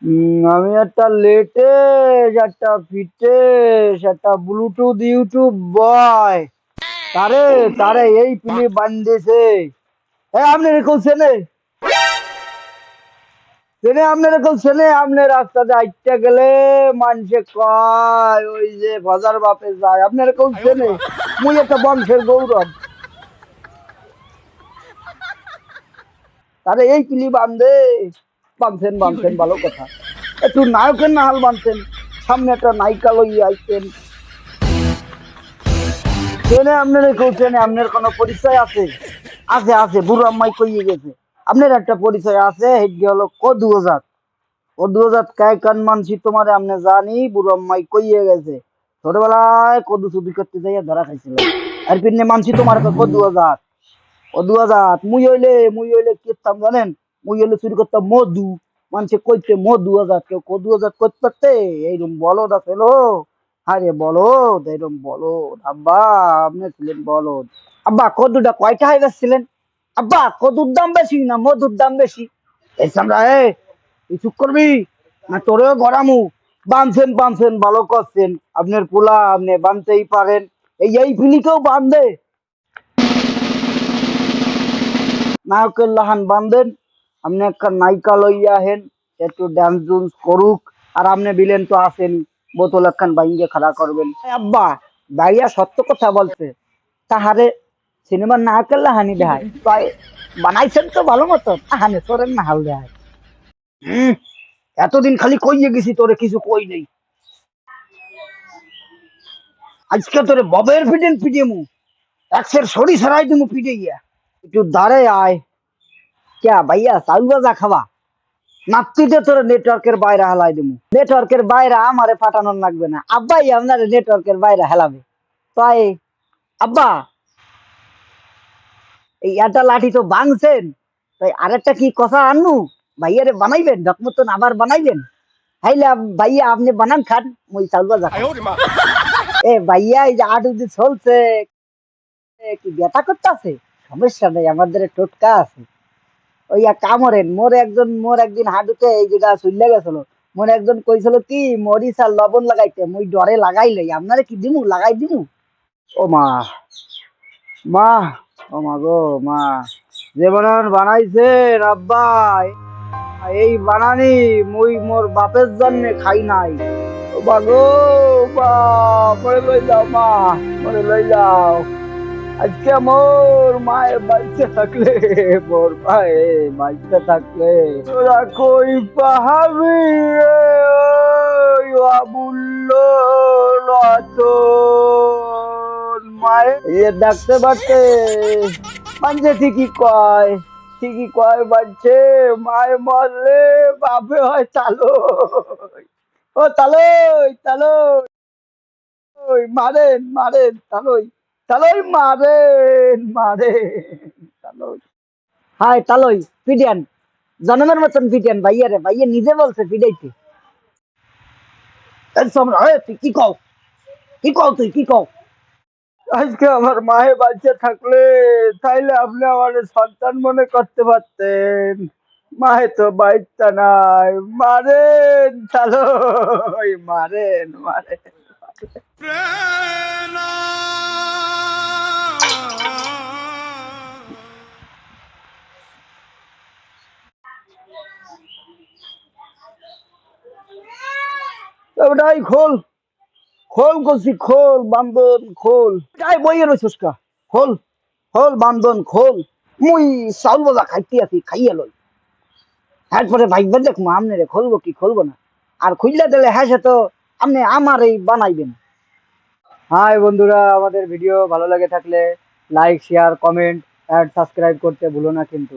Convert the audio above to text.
আমি একটা লেটেস্ট, একটা ফিটেস্ট, একটা ব্লুটুথ ইউটিউব বয় তারে তারে এই পিলি বান্ধিছে। আপনি রেখল চেনে চেনে আপনি রেখল চেনে আপনি রাস্তাতে হাইটটা গেলে মানুষে কয় ওই যে বাজার বাপে যায়, আপনি রেখল চেনে। মুই একটা বংশের গৌরব, তারে এই পিলি বান্ধে। বাঁধছেন বাঁধছেন ভালো কথা, একটু নায়কের নাহাল বাঁধছেন। সামনে একটা নায়িকা লইয়া আইতেন। চেনে আপনার কেউ চেনে? আপনার কোনো পরিচয় আছে? আছে আছে, বুড়ো আম্মাই কইয়ে গেছে আপনার একটা পরিচয় আছে, হেডগে হলো কদুজাত। কদুজাত কায় কান মানছি তোমারে আপনি জানি, বুড়ো আম্মাই কইয়ে গেছে। ছোটবেলায় কদু চুরি করতে যাইয়া ধরা খাইছিল, আর পিনে মানছি তোমার কদুজাত। কদুজাত মুই হইলে কি করতাম জানেন? মুই হইলে চুরি করতাম মধু। মানুষে কইতে মধু আজাদ, কেউ কদু আজাদ করতে পারতে? এইরকম বলদ আছে লো। আরে বলদ, এরকম বলদ আব্বা। আপনি ছিলেন বলদ। আব্বা কদুটা কয়টা হয়ে যাচ্ছিলেন? আব্বা কদুর দাম বেশি না মধুর দাম বেশি? এই সামরা তুই চুপ করবি না তোরেও গড়ামু। বানছেন বানছেন ভালো করছেন, আপনার পোলা আপনি বানতেই পারেন। এই ফিলিকেও বান্ধে, নায়কের লাহান বান্ধেন। আপনি একটা নায়িকা লইয়া হেন, একটু ড্যান্স ডুন্স করুক। আর আপনি বিলেন তো আসেন, বোতল একখান বাইঙ্গে খাড়া করবেন। আব্বা ভাইয়া সত্য কথা বলছে, তাহারে সিনেমার নায়কের লাহানি দেখায় তাই বানাইছেন তো ভালো মতো, তাহানে তোরের নাহাল দেখায়। হম, এতদিন খালি কইয়ে গেছি তোরে, কিছু কই নেই। আজকে তোরে ববের পিটেন পিটিয়ে একশের সরি সরাই দিমু পিটে গিয়া। একটু দাঁড়ে আয়। ক্যা ভাইয়া চাউল ভাজা খাবা? নাত্তিতে তোর নেটওয়ার্কের বাইরে হেলাই দিমু। নেটওয়ার্কের বাইরে আমারে পাঠানোর লাগবে না, আব্বাই আপনার নেটওয়ার্কের বাইরে হেলাবে। তাই আব্বা এই একটা লাঠি তো ভাঙছেন, তাই আরেকটা কি কথা আনু? ভাইয়ারে বানাইবেন ডক মতন আবার বানাইবেন? হাইলে ভাইয়া আপনি বানান খান, মই চাউল ভাজা খাই। ভাইয়া এই যে আট উজি চলছে, কি ব্যথা করতেছে? সমস্যা নেই, আমাদের টোটকা আছে। ওই এক কামড়েন, মোর একদিন হাঁটুতে এই যেটা চুল্লে গেছিল। মোর একজন কইছিল কি মরিচ আর লবণ লাগাইতে, মুই ডরে লাগাই লই। আপনারে কি দিমু? লাগাই দিমু? ও মা, মা, ও মা গো মা, যে বানান বানাইছেন আব্বা, এই বানানি মুই মোর বাপের জন্যে খাই নাই। ও মা গো মা, মরে লই যাও মা, মরে লই যাও। আজকে মোর মায়ে বাইচে থাকলে, মোর মায়ে বাইচে থাকলে তোরা কই পাহাবি ওই অমূল্য রতন। মায়ে এ ডাকতে পারতে মানছে, ঠিকই কয় মানছে। মায়ে মরলে বাপে হয় তালই। ও তালই তালই, মারেন মারেন তালই, তালই মারেন মারেন তালই। হাই তালই পিডিয়ান, জনমের মতন পিডিয়ান ভাইয়া রে। ভাইয়া নিজে বলছে পিডাইতে। তুই কি কও? কি কও তুই কি কও? আজকে আমার মায়ে বাচ্চা থাকলে তাইলে আপনি আমার সন্তান মনে করতে পারতেন। মায়ে তো বাচ্চা নাই। মারেন তালই মারেন মারেন। ওটাই খোল, খোল কষি খোল, বান্ধন খোল। যাই বইয়ে রয়েছিস কা? খোল খোল বান্ধন খোল। মুই চাউল বাজা খাইতে আছি, খাইয়া লই। তারপরে ভাইবা দেখবো আমনে রে খুলবো কি খুলবো না। আর খুললে দিলে হ্যাঁ সে তো আপনি আমার এই বানাইবেন। হাই বন্ধুরা, আমাদের ভিডিও ভালো লাগে থাকলে like share comment and subscribe করতে ভুলো না কিন্তু।